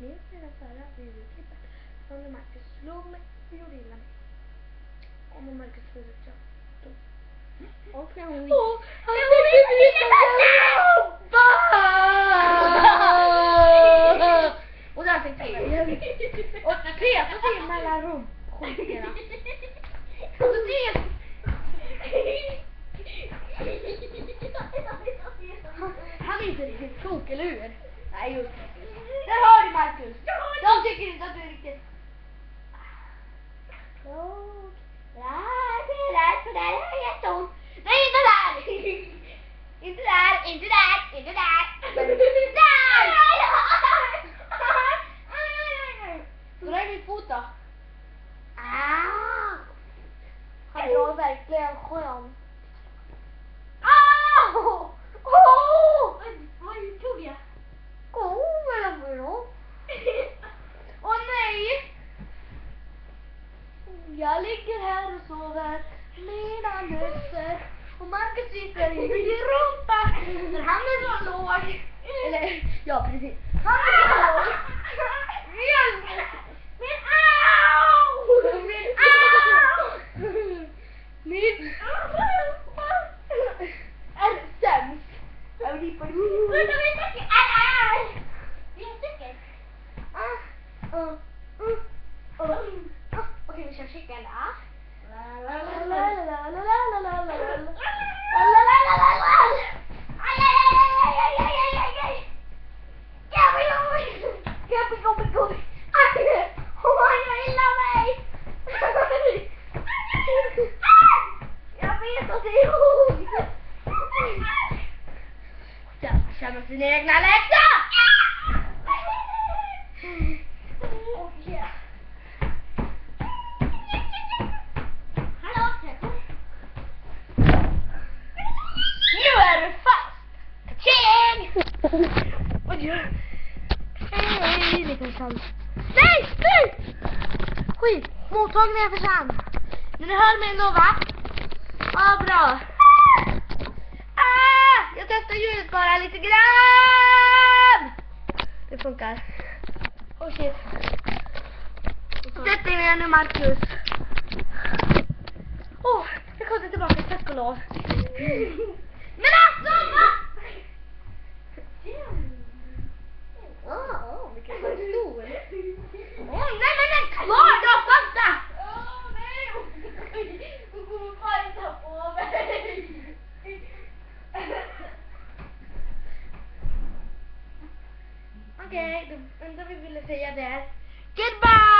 ner redan förra videoklippet. Om Marcus slog mig och gjorde illa mig. Om Marcus slog ut jag dog. Och när hon gick. Han och där tänkte jag. Och 3 mellanrum. Skitera. Och så 3. Han är inte riktigt klok, eller hur? Nej, just det. Där har du Marcus. Jag tycker inte att du är riktigt klok. För där är jätteont. Nej, inte där. Inte där, inte där, inte där. Där! Så där är min fot då. Han drar verkligen skön. Vad tog jag? Åh nej! Jag ligger här och sover. Mina nötter. Och Marcus sitter i min rumpa. För han är så låg. Eller, ja precis. Han är så låg. Men Min är sämst. Jag blir på det. Okej, vi kör cykeln. Känner sin egna läxa! Hallå, nu är du fast! Tjing! Hej, liten chans. Nej! Skit, mottagningen försvann. Men ni hör mig ändå, va? Ja, bra. Jag testar ljudet bara lite grann. Det funkar. Oh shit. Sätt dig ner nu, Marcus. Jag kommer tillbaka till tack och lov. Men alltså! Vilken stor. Nej, men den kvar då, fatta! Nej! Hon kommer fajta på mig. Okej, det enda vi ville säga det är goodbye!